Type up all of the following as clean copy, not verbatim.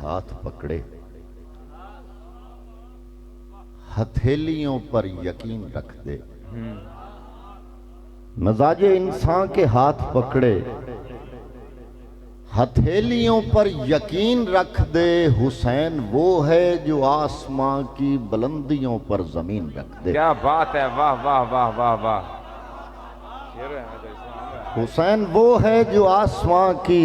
हाथ पकड़े, हथेलियों पर यकीन रख दे। मजाजे इंसान के हाथ पकड़े, हथेलियों पर यकीन रख दे। हुसैन वो है जो आसमां की बुलंदियों पर जमीन रख दे। क्या बात है, वाह वाह वाह वाह वाह। हुसैन वो है जो आसमां की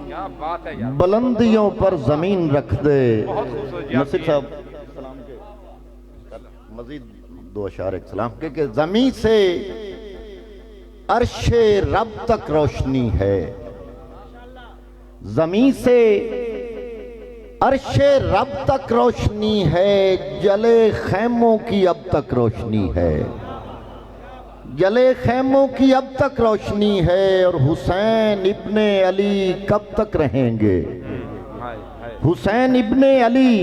क्या बात है यार, बुलंदियों पर जमीन रख दे। बहुत खूबसूरत नसीर साहब मजीद दो अशार सलाम के जमीन से अर्शे रब तक रोशनी है, जमीन से अर्शे रब तक रोशनी है, जले खैमों की अब तक रोशनी है, जले खैमों की अब तक रोशनी है। और हुसैन इब्ने अली कब तक रहेंगे? हुसैन इब्ने अली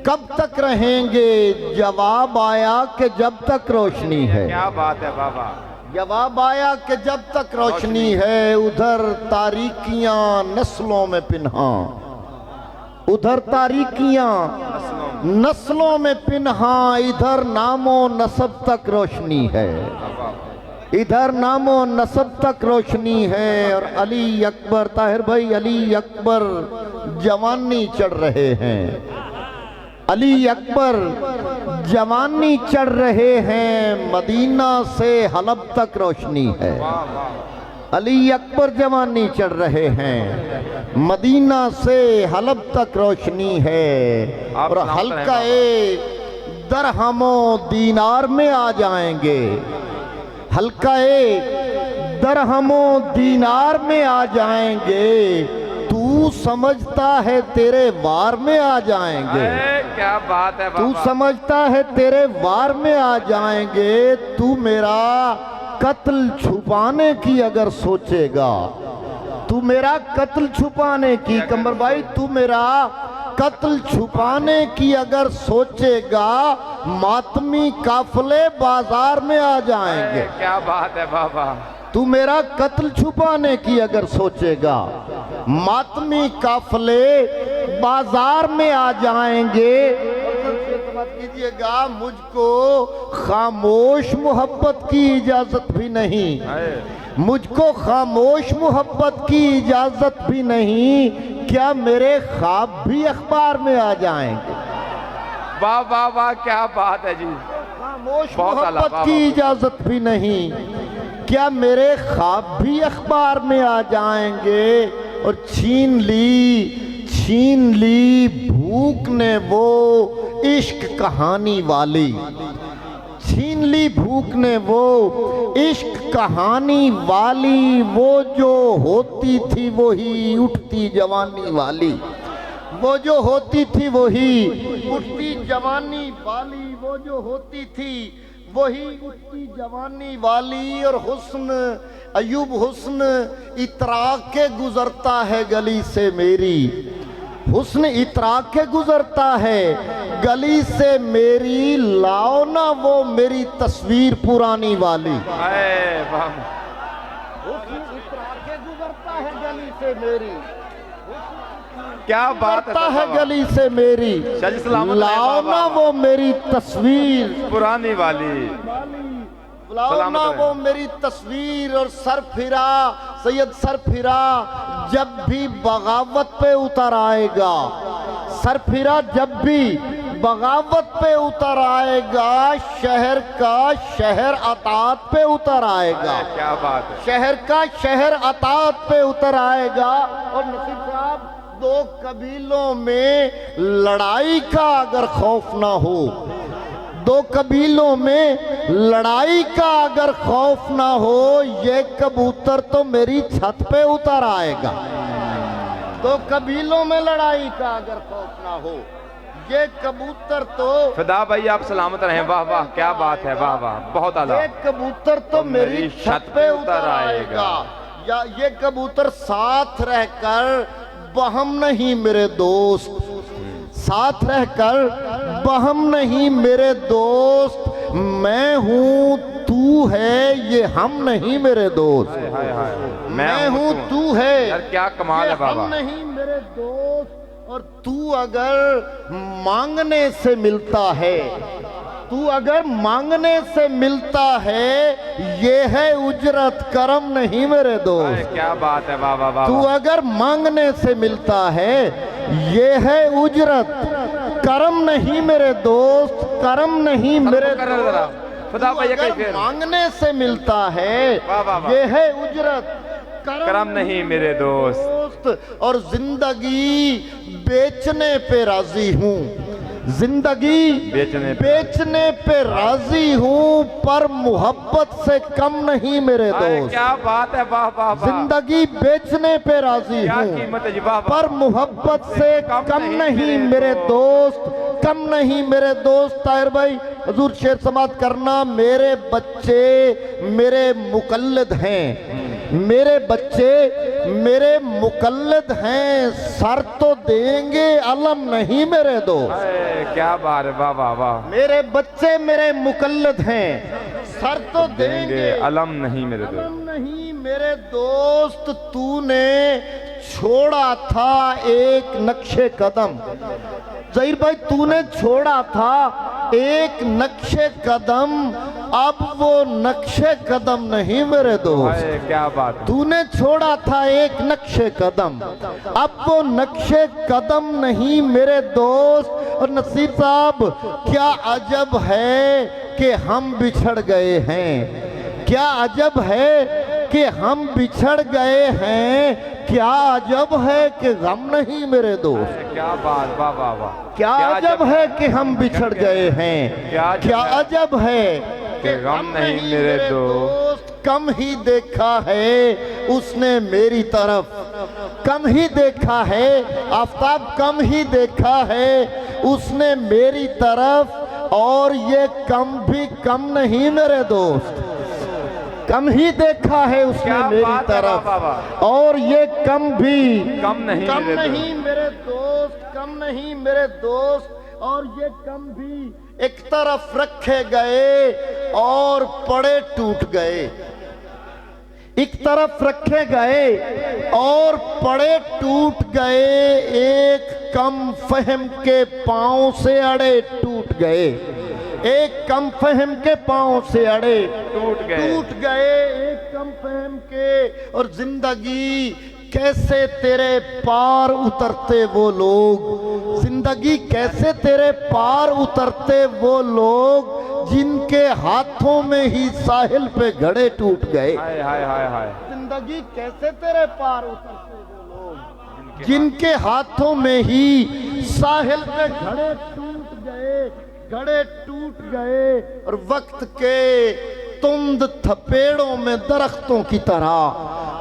कब तक रहेंगे? जवाब आया कि जब तक रोशनी है। क्या बात है बाबा, जवाब आया कि जब तक रोशनी है। उधर तारीकियां नस्लों में पिन्हा, उधर तारीकियां नस्लों में पिन्हा, इधर नामो नसब तक रोशनी है, इधर नामो नसब तक रोशनी है। और अली अकबर, ताहिर भाई, अली अकबर जवानी चढ़ रहे हैं, अली अकबर जवानी चढ़ रहे हैं, मदीना से हलब तक रोशनी है। अली अकबर जवानी चढ़ रहे हैं, मदीना से हलब तक रोशनी है। और हल्का एक दरहमो दीनार में आ जाएंगे, हल्का एक दरहमो दीनार में आ जाएंगे। तू समझता है तेरे वार में आ जाएंगे, क्या बात है बाबा। तू समझता है तेरे वार में आ जाएंगे। तू मेरा कत्ल छुपाने की अगर सोचेगा, तू मेरा कत्ल छुपाने की, कमर भाई तू मेरा कत्ल छुपाने की अगर सोचेगा, मातमी काफले बाजार में आ जाएंगे। क्या बात है बाबा। तू मेरा कत्ल छुपाने की अगर सोचेगा, मातमी काफले बाजार में आ जाएंगे। कीजिएगा, मुझको खामोश मोहब्बत की इजाजत भी नहीं, मुझको खामोश मोहब्बत की इजाजत भी नहीं। क्या मेरे ख्वाब भी अखबार में आ जाएंगे? वाह वाह वाह, क्या बात है जी। खामोश मोहब्बत की इजाजत भी नहीं, क्या मेरे ख्वाब भी अखबार में आ जाएंगे? और छीन ली भूख ने वो इश्क कहानी वाली, छीन ली भूख ने वो इश्क कहानी वाली। वो जो होती थी वही उठती जवानी वाली, वो जो होती थी वही उठती जवानी वाली, वो जो होती थी वही उठती जवानी वाली। और हुस्न अयूब हुस्न इतरा के गुजरता है गली से मेरी, हुस्न इतरा के गुजरता है गली से मेरी। लाओ ना वो मेरी तस्वीर पुरानी वाली, हुस्न इतरा के गुजरता है गली से मेरी, क्या बात है गली से मेरी। लाओ ना वो मेरी तस्वीर पुरानी वाली, लाओ ना वो मेरी तस्वीर। और सर फिरा सैयद, सर फिरा जब भी बगावत पे उतर आएगा, सर फिरा जब भी बगावत पे उतर आएगा, शहर का शहर अतात पे उतर आएगा। क्या बात है, शहर का शहर अतात पे उतर आएगा। और नसीब साहब, दो कबीलों में लड़ाई का अगर खौफ ना हो, दो कबीलों में लड़ाई का अगर खौफ ना हो, ये कबूतर तो मेरी छत पे उतर आएगा। दो कबीलों में लड़ाई का अगर खौफ ना हो, ये कबूतर तो, फिदा भाई आप सलामत रहें। वाह वाह, क्या बात है, वाह वाह, बहुत आला। ये कबूतर तो मेरी छत पे उतर आएगा। या ये कबूतर साथ रहकर बहम नहीं मेरे दोस्त, साथ रहकर बहम नहीं मेरे दोस्त। मैं हूँ तू है ये हम नहीं मेरे दोस्त, मैं हूँ तू है यार, क्या कमाल है बाबा। हम नहीं मेरे दोस्त। और तू अगर मांगने से मिलता है, तू अगर मांगने से मिलता है, ये है उजरत, करम नहीं मेरे अरे दोस्त। क्या बात है, वाह वाह वाह तू वाह। अगर मांगने से मिलता है, ये है उजरत, करम नहीं मेरे दोस्त, करम नहीं मेरे कर जरा दोस्त। खुदा तू भाई अगर फिर मांगने से मिलता है, वाह, वाह, वाह। ये है उजरत, करम नहीं मेरे दोस्त। और जिंदगी बेचने पे राजी हूँ, जिंदगी बेचने पे राजी हूँ, पर मोहब्बत से कम नहीं मेरे अरे दोस्त। क्या बात है, वाह वाह वाह। जिंदगी बेचने पे राजी क्या हूँ, कीमत है जी, वाह वाह। पर मोहब्बत से कम नहीं मेरे दोस्त, कम नहीं मेरे दोस्त। ताहिर भाई हजूर शेर समात करना, मेरे बच्चे मेरे मुकल्लिद हैं, मेरे बच्चे मेरे मुकल्लिद हैं, सर तो देंगे अलम नहीं मेरे दोस्त। अरे क्या बात है, वाह वाह वाह। मेरे बच्चे मेरे मुकल्लिद हैं, सर तो देंगे अलम नहीं मेरे दोस्त। अलम नहीं मेरे दोस्त। तूने छोड़ा था एक नक्शे कदम, जहीर भाई तूने छोड़ा था एक नक्शे कदम, अब वो नक्शे कदम नहीं मेरे दोस्त। अरे क्या बात है। तूने छोड़ा था एक नक्शे कदम, अब वो नक्शे कदम नहीं मेरे दोस्त। और नसीर साहब क्या अजब है कि हम बिछड़ गए हैं, क्या अजब है कि हम बिछड़ गए हैं, क्या अजब है कि गम नहीं मेरे दोस्त। अरे क्या बात, वाह वाह वाह। क्या अजब है कि हम बिछड़ गए हैं, क्या अजब है कि गम नहीं मेरे दोस्त। कम ही देखा है उसने मेरी तरफ, कम ही देखा है आफताब, कम ही देखा है उसने मेरी तरफ, और ये कम भी कम नहीं मेरे दोस्त। कम ही देखा है उसने मेरी तरफ, और ये कम भी कम नहीं मेरे दोस्त, कम नहीं मेरे दोस्त। और ये कम भी एक तरफ रखे गए और पड़े टूट गए, एक तरफ रखे गए और पड़े टूट गए, एक कम फहम के पांव से अड़े टूट गए, एक कम फहम के पांव से अड़े टूट गए, एक कम फहम के। और जिंदगी कैसे तेरे पार उतरते वो लोग, जिंदगी कैसे तेरे पार उतरते वो लोग, जिनके हाथों में ही साहिल पे घड़े टूट गए। हाय हाय हाय हाय। जिंदगी कैसे तेरे पार उतरते वो लोग, जिनके हाथों में ही साहिल पे घड़े टूट गए, घड़े टूट गए। और वक्त के तुंद थपेड़ों में दरख्तों की तरह,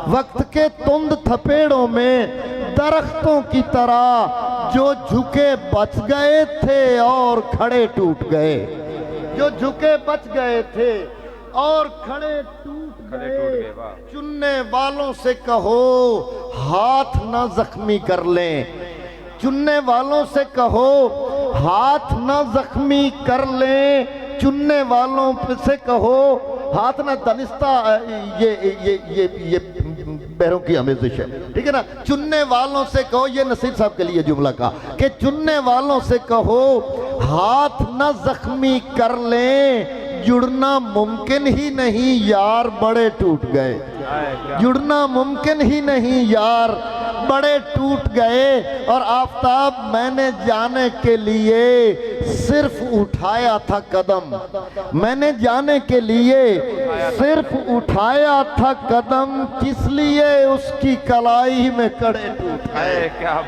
वक्त के तुंद थपेड़ों में दरख्तों की तरह, जो झुके बच गए थे और खड़े टूट गए, जो झुके बच गए थे और खड़े टूट गए। चुनने वालों से कहो हाथ ना जख्मी कर लें, चुनने वालों से कहो हाथ न जख्मी कर लें, चुनने वालों से कहो हाथ न तनिस्ता, ये बहरों की आमेज़िश है, ठीक है ना। चुनने वालों से कहो, ये नसीर साहब के लिए जुमला का, कि चुनने वालों से कहो हाथ न जख्मी कर लें, जुड़ना मुमकिन ही नहीं यार बड़े टूट गए, जुड़ना मुमकिन ही नहीं यार बड़े टूट गए। और आफताब मैंने जाने के लिए सिर्फ उठाया था कदम, मैंने जाने के लिए सिर्फ उठाया था कदम, किस लिए उसकी कलाई में कड़े टूट गए। क्या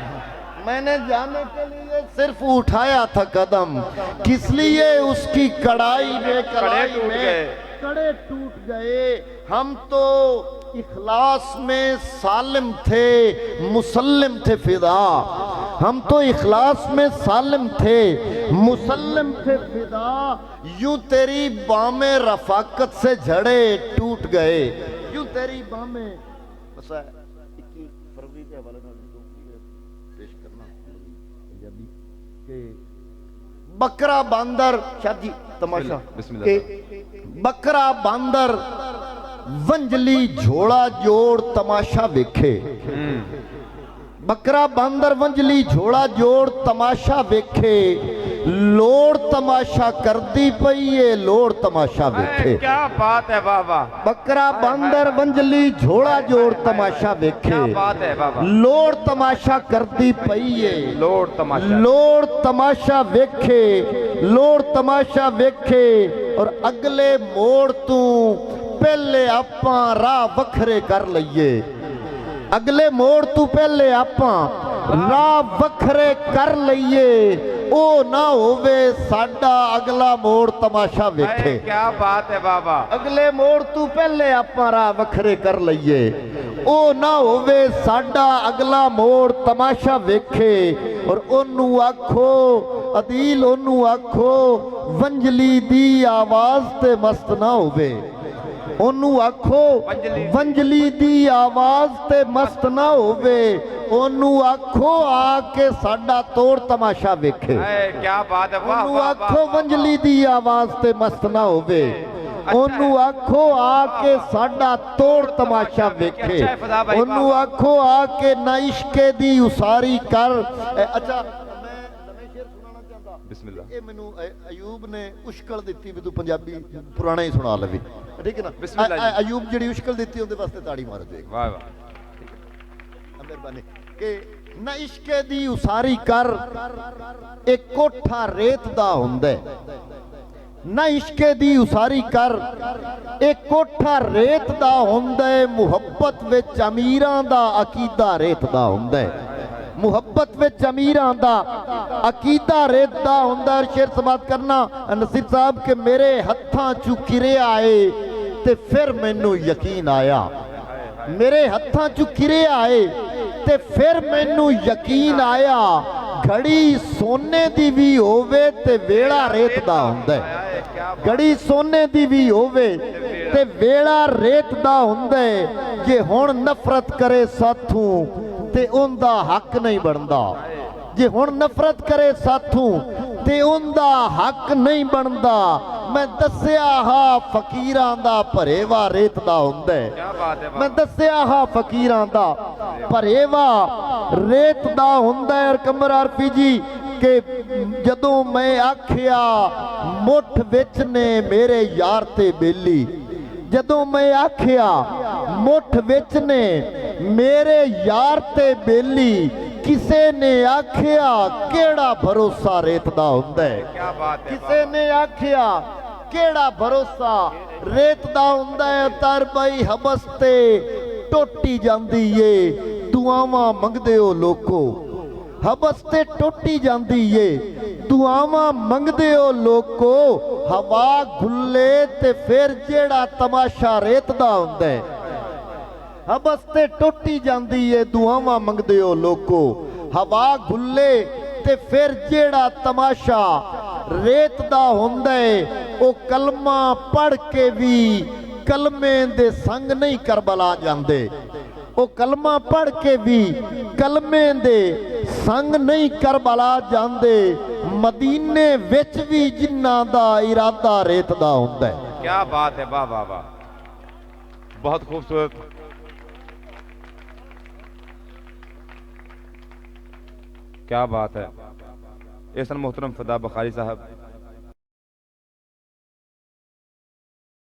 मैंने जाने के लिए सिर्फ उठाया था कदम, किस लिए उसकी कड़ाई में कलाई में कड़े टूट गए। हम तो इखलास में सालिम थे, मुसल्लिम थे फिदा, हम तो इखलास में सालिम थे, मुसल्लिम थे फिदा, यूं तेरी बामें रफाकत से झड़े टूट गए, यूं तेरी बामें। बस 21 फरवरी के हवाले पेश करना पंजाबी के बकरा बांदर शादी तमाशा के बकरा बांदर वंजली झोड़ा जोड़ तमाशा वेखे, ਬੱਕਰਾ ਬਾਂਦਰ ਵੰਜਲੀ ਝੋਲਾ ਜੋੜ ਤਮਾਸ਼ਾ ਵੇਖੇ ਲੋੜ ਤਮਾਸ਼ਾ ਕਰਦੀ ਪਈ ਏ ਲੋੜ ਤਮਾਸ਼ਾ ਵੇਖੇ क्या बात है वाह वाह ਬੱਕਰਾ ਬਾਂਦਰ ਵੰਜਲੀ ਝੋਲਾ ਜੋੜ ਤਮਾਸ਼ਾ ਵੇਖੇ क्या बात है वाह वाह ਲੋੜ ਤਮਾਸ਼ਾ ਕਰਦੀ ਪਈ ਏ लोड तमाशा ਲੋੜ ਤਮਾਸ਼ਾ ਵੇਖੇ ਲੋੜ ਤਮਾਸ਼ਾ ਵੇਖੇ ਔਰ ਅਗਲੇ ਮੋੜ ਤੂੰ ਪਹਿਲੇ ਆਪਾਂ ਰਾਹ ਵੱਖਰੇ ਕਰ ਲਈਏ ਅਗਲੇ ਮੋੜ ਤੋਂ ਪਹਿਲੇ ਆਪਾਂ ਰਾਹ ਵੱਖਰੇ ਕਰ ਲਈਏ ਉਹ ਨਾ ਹੋਵੇ ਸਾਡਾ ਅਗਲਾ ਮੋੜ ਤਮਾਸ਼ਾ ਵੇਖੇ क्या बात है वाह वाह ਅਗਲੇ ਮੋੜ ਤੋਂ ਪਹਿਲੇ ਆਪਾਂ ਰਾਹ ਵੱਖਰੇ ਕਰ ਲਈਏ ਉਹ ਨਾ ਹੋਵੇ ਸਾਡਾ ਅਗਲਾ ਮੋੜ ਤਮਾਸ਼ਾ ਵੇਖੇ ਔਰ ਉਹਨੂੰ ਆਖੋ ਅਦੀਲ ਉਹਨੂੰ ਆਖੋ ਵੰਜਲੀ ਦੀ ਆਵਾਜ਼ ਤੇ ਮਸਤ ਨਾ ਹੋਵੇ ਉਹਨੂੰ ਆਖੋ ਵੰਜਲੀ ਦੀ ਆਵਾਜ਼ ਤੇ ਮਸਤ ਨਾ ਹੋਵੇ ਉਹਨੂੰ ਆਖੋ ਆ ਕੇ ਸਾਡਾ ਤੋੜ ਤਮਾਸ਼ਾ ਵੇਖੇ क्या बात है वाह ਉਹਨੂੰ वाह ਆਖੋ ਵੰਜਲੀ ਦੀ ਆਵਾਜ਼ ਤੇ ਮਸਤ ਨਾ ਹੋਵੇ ਉਹਨੂੰ ਆਖੋ ਆ ਕੇ ਸਾਡਾ ਤੋੜ ਤਮਾਸ਼ਾ ਵੇਖੇ ਉਹਨੂੰ ਆਖੋ ਆ ਕੇ ਨਾ ਇਸ਼ਕੇ ਦੀ ਉਸਾਰੀ ਕਰ ਅੱਛਾ बिस्मिल्लाह ਇਹ ਮੈਨੂੰ ਅਯੂਬ ਨੇ ਉਸ਼ਕਲ ਦਿੱਤੀ ਵੀ ਤੂੰ ਪੰਜਾਬੀ ਪੁਰਾਣਾ ਹੀ ਸੁਣਾ ਲਵੀ ਠੀਕ ਹੈ ਨਾ ਬਿਸਮਿਲ੍ਲਾਹ ਅਯੂਬ ਜਿਹੜੀ ਉਸ਼ਕਲ ਦਿੱਤੀ ਉਹਦੇ ਵਾਸਤੇ ਤਾੜੀ ਮਾਰੋ ਜੀ वाह वाह ਮਿਹਰਬਾਨੀ ਕਿ ਨਾ ਇਸ਼ਕੇ ਦੀ ਉਸਾਰੀ ਕਰ ਇੱਕ ਕੋਠਾ ਰੇਤ ਦਾ ਹੁੰਦਾ ਹੈ ਨਾ ਇਸ਼ਕੇ ਦੀ ਉਸਾਰੀ ਕਰ ਇਹ ਕੋਠਾ ਰੇਤ ਦਾ ਹੁੰਦਾ ਹੈ ਮੁਹੱਬਤ ਵਿੱਚ ਅਮੀਰਾਂ ਦਾ ਅਕੀਦਾ ਰੇਤ ਦਾ ਹੁੰਦਾ ਹੈ ਮੁਹੱਬਤ ਵਿੱਚ ਅਮੀਰਾਂ ਦਾ ਅਕੀਦਾ ਰੇਤ ਦਾ ਹੁੰਦਾ ਹੈ ਸ਼ੇਰ ਸਮਾਤ ਕਰਨਾ ਨਸੀਰ ਸਾਹਿਬ ਕਿ ਮੇਰੇ ਹੱਥਾਂ ਚੋਂ ਕਿਰਿਆ ਆਏ ਤੇ ਫਿਰ ਮੈਨੂੰ ਯਕੀਨ ਆਇਆ ਮੇਰੇ ਹੱਥਾਂ ਚੋਂ ਕਿਰਿਆ ਆਏ ਤੇ ਫਿਰ ਮੈਨੂੰ ਯਕੀਨ ਆਇਆ ਘੜੀ ਸੋਨੇ ਦੀ ਵੀ ਹੋਵੇ ਤੇ ਵੇਲਾ ਰੇਤ ਦਾ ਹੁੰਦਾ ਹੈ ਘੜੀ ਸੋਨੇ ਦੀ ਵੀ ਹੋਵੇ ਤੇ ਵੇਲਾ ਰੇਤ ਦਾ ਹੁੰਦਾ ਹੈ ਜੇ ਹੁਣ ਨਫ਼ਰਤ ਕਰੇ ਸਾਥੋਂ ਤੇ ਉਹਦਾ ਹੱਕ ਨਹੀਂ ਬਣਦਾ ਜੇ ਹੁਣ ਨਫ਼ਰਤ ਕਰੇ ਸਾਥੋਂ ਤੇ ਉਹਦਾ ਹੱਕ ਨਹੀਂ ਬਣਦਾ ਮੈਂ ਦੱਸਿਆ ਹਾਂ ਫਕੀਰਾਂ ਦਾ ਭਰੇਵਾ ਰੇਤ ਦਾ ਹੁੰਦਾ ਹੈ ਮੈਂ ਦੱਸਿਆ ਹਾਂ ਫਕੀਰਾਂ ਦਾ ਭਰੇਵਾ ਰੇਤ ਦਾ ਹੁੰਦਾ ਹੈ ਕਮਰ ਆਰਫੀ ਜੀ ਕਿ ਜਦੋਂ ਮੈਂ ਆਖਿਆ ਮੁੱਠ ਵਿੱਚ ਨੇ ਮੇਰੇ ਯਾਰ ਤੇ ਬੇਲੀ ਜਦੋਂ ਮੈਂ ਆਖਿਆ ਮੁੱਠ ਵਿੱਚ ਨੇ ਮੇਰੇ ਯਾਰ ਤੇ ਬੇਲੀ ਕਿਸੇ ਨੇ ਆਖਿਆ ਕਿਹੜਾ ਭਰੋਸਾ ਰੇਤ ਦਾ ਹੁੰਦਾ ਹੈ ਕਿਸੇ ਨੇ ਆਖਿਆ ਕਿਹੜਾ ਭਰੋਸਾ ਰੇਤ ਦਾ ਹੁੰਦਾ ਹੈ ਤਰ ਬਈ ਹਬਸ ਤੇ ਟੁੱਟੀ ਜਾਂਦੀ ਏ ਦੁਆਵਾਂ ਮੰਗਦੇ ਹੋ ਲੋਕੋ ਹਬਸ ਤੇ ਟੁੱਟੀ ਜਾਂਦੀ ਏ ਦੁਆਵਾਂ ਮੰਗਦੇ ਹੋ ਲੋਕੋ ਹਵਾ ਘੁੱਲੇ ਤੇ ਫਿਰ ਜਿਹੜਾ ਤਮਾਸ਼ਾ ਰੇਤ ਦਾ ਹੁੰਦਾ ਹੈ ਹਬਸ ਤੇ ਟੁੱਟੀ ਜਾਂਦੀ ਏ ਦੁਆਵਾਂ ਮੰਗਦੇ ਹੋ ਲੋਕੋ ਹਵਾ ਘੁੱਲੇ ਤੇ ਫਿਰ ਜਿਹੜਾ ਤਮਾਸ਼ਾ ਰੇਤ ਦਾ ਹੁੰਦਾ ਏ ਉਹ ਕਲਮਾ ਪੜ੍ਹ ਕੇ ਵੀ ਕਲਮੇ ਦੇ ਸੰਗ ਨਹੀਂ ਕਰਬਲਾ ਜਾਂਦੇ ਉਹ ਕਲਮਾ ਪੜ੍ਹ ਕੇ ਵੀ ਕਲਮੇ ਦੇ ਸੰਗ ਨਹੀਂ ਕਰਬਲਾ ਜਾਂਦੇ ਮਦੀਨੇ ਵਿੱਚ ਵੀ ਜਿਨ੍ਹਾਂ ਦਾ ਇਰਾਦਾ ਰੇਤ ਦਾ ਹੁੰਦਾ ਹੈ क्या बात है वाह वाह वाह बहुत खूबसूरत क्या बात है एहसन मोहतरम फदा बुखारी साहब